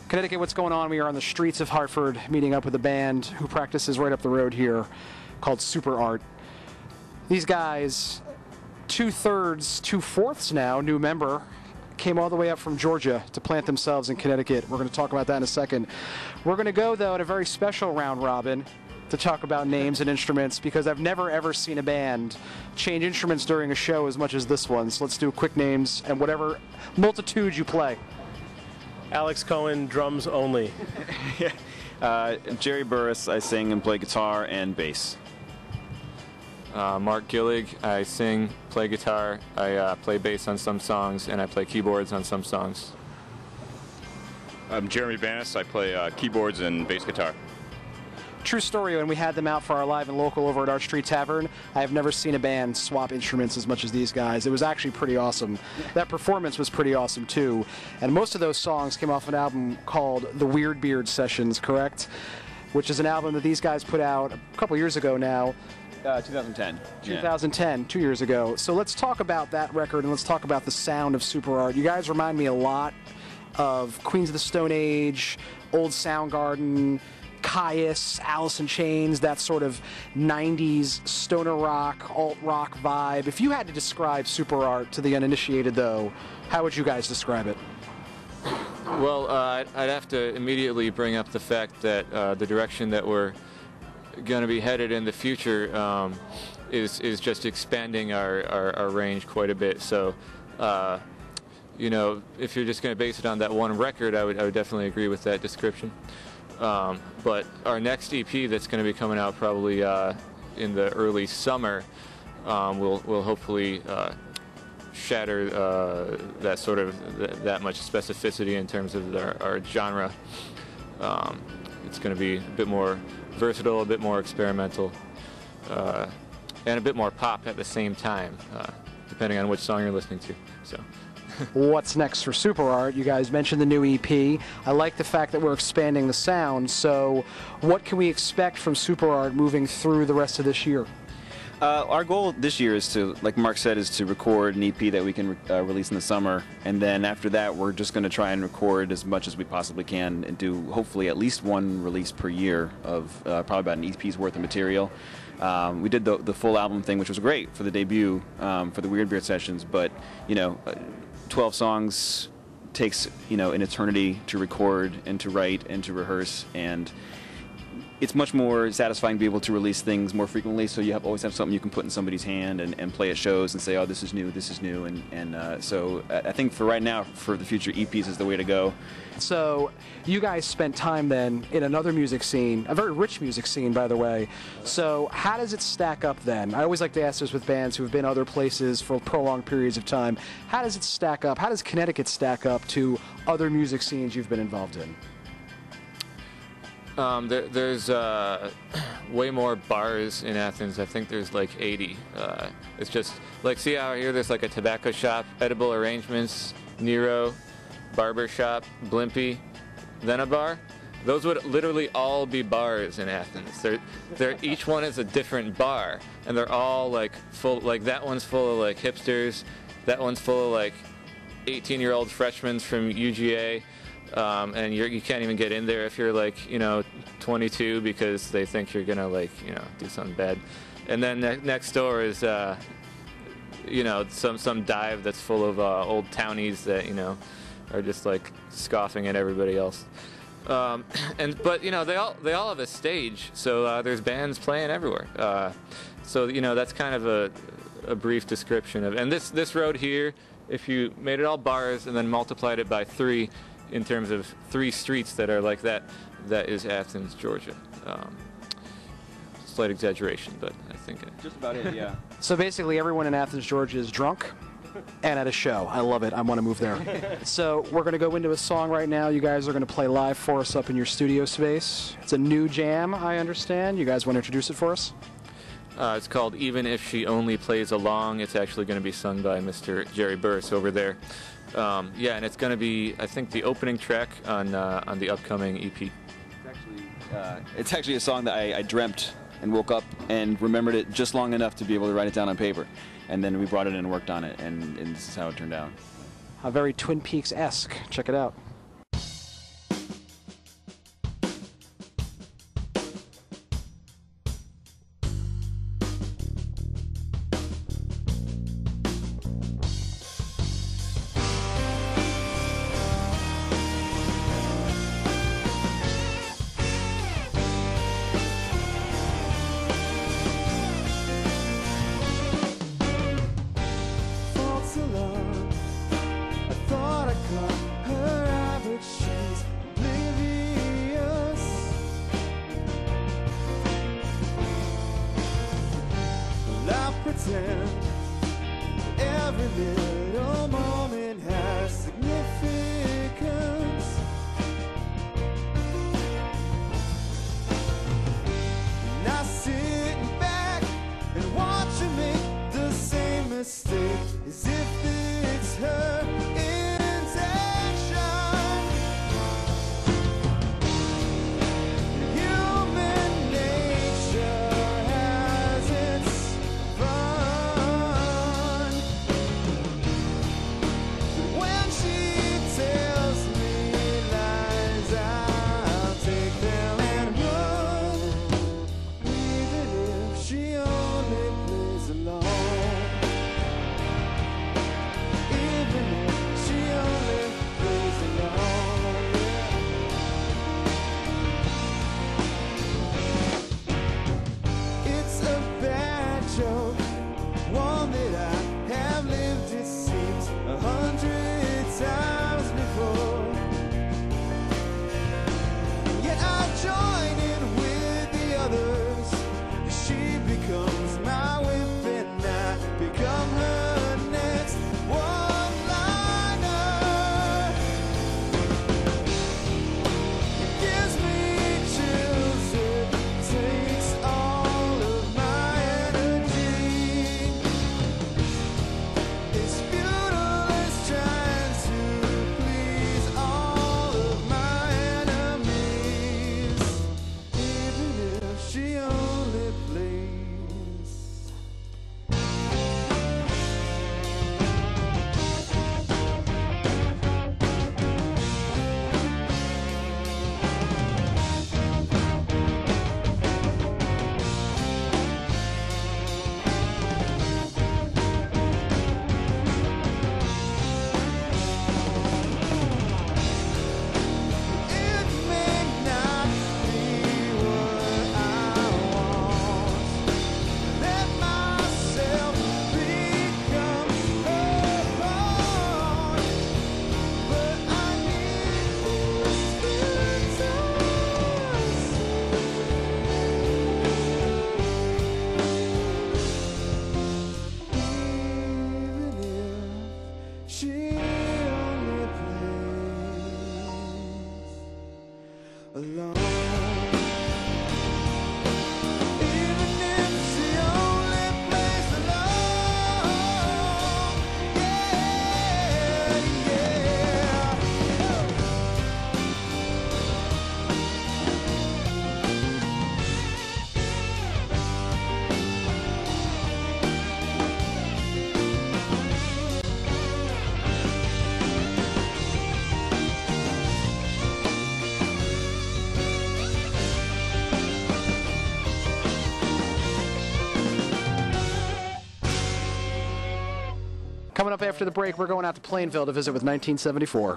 Connecticut, what's going on? We are on the streets of Hartford meeting up with a band who practices right up the road here called Superart. These guys, 2/3, 2/4 now, new member, came all the way up from Georgia to plant themselves in Connecticut. We're going to talk about that in a second. We're going to go, though, at a very special round robin to talk about names and instruments, because I've never ever seen a band change instruments during a show as much as this one. So let's do quick names and whatever multitude you play. Alex Cohen, drums only. Jerry Burris, I sing and play guitar and bass. Mark Gillig, I sing, play guitar, I play bass on some songs, and I play keyboards on some songs. I'm Jeremy Banis, I play keyboards and bass guitar. True story, when we had them out for our live and local over at our street tavern, I have never seen a band swap instruments as much as these guys. It was actually pretty awesome. That performance was pretty awesome too. And most of those songs came off an album called The Weird Beard Sessions, correct? Which is an album that these guys put out a couple years ago now. 2010. 2010, 2 years ago. So let's talk about that record and let's talk about the sound of Superart. You guys remind me a lot of Queens of the Stone Age, Old Soundgarden, Caius, Alice in Chains, that sort of 90s stoner rock, alt rock vibe. If you had to describe Superart to the uninitiated, though, how would you guys describe it? Well, I'd have to immediately bring up the fact that the direction that we're going to be headed in the future is just expanding our range quite a bit. So, you know, if you're just going to base it on that one record, I would definitely agree with that description. But our next EP that's going to be coming out probably in the early summer will hopefully shatter that sort of that much specificity in terms of our genre. It's going to be a bit more versatile, a bit more experimental, and a bit more pop at the same time, depending on which song you're listening to. So. What's next for Superart? You guys mentioned the new EP. I like the fact that we're expanding the sound. So what can we expect from Superart moving through the rest of this year? Our goal this year is to, like Mark said, is to record an EP that we can release in the summer. And then after that, we're just going to try and record as much as we possibly can and do hopefully at least one release per year of probably about an EP's worth of material. We did the full album thing, which was great for the debut, for the Weird Beard Sessions. But, you know, 12 songs takes, you know, an eternity to record and to write and to rehearse, and it's much more satisfying to be able to release things more frequently, so you always have something you can put in somebody's hand and play at shows and say, oh, this is new, and so I think for right now, for the future, EPs is the way to go. So you guys spent time then in another music scene, a very rich music scene, by the way. So how does it stack up then? I always like to ask this with bands who have been other places for prolonged periods of time. How does it stack up? How does Connecticut stack up to other music scenes you've been involved in? There's way more bars in Athens. I think there's like 80. It's just like, see how here there's like a tobacco shop, edible arrangements, Nero, barber shop, Blimpie, then a bar. Those would literally all be bars in Athens. They're each one is a different bar, and they're all like full. Like that one's full of like hipsters. That one's full of like 18-year-old freshmen from UGA. And you can't even get in there if you're like, you know, 22, because they think you're gonna like, you know, do something bad. And then next door is, you know, some dive that's full of old townies that, you know, are just like scoffing at everybody else. But you know, they all have a stage, so there's bands playing everywhere. So you know, that's kind of a brief description of. And this road here, if you made it all bars and then multiplied it by 3. In terms of 3 streets that are like that, that is Athens, Georgia. Slight exaggeration, but I think just about it, yeah. So basically everyone in Athens, Georgia is drunk and at a show. I love it. I want to move there. So we're going to go into a song right now. You guys are going to play live for us up in your studio space. It's a new jam, I understand. You guys want to introduce it for us? It's called Even If She Only Plays Along. It's actually going to be sung by Mr. Jerry Burris over there. Yeah, and it's going to be, I think, the opening track on the upcoming EP. It's actually a song that I dreamt and woke up and remembered it just long enough to be able to write it down on paper. And then we brought it in and worked on it, and this is how it turned out. Very Twin Peaks-esque. Check it out. alone. Even if it's the only place alone. Yeah, yeah. Coming up after the break, we're going out to Plainville to visit with 1974.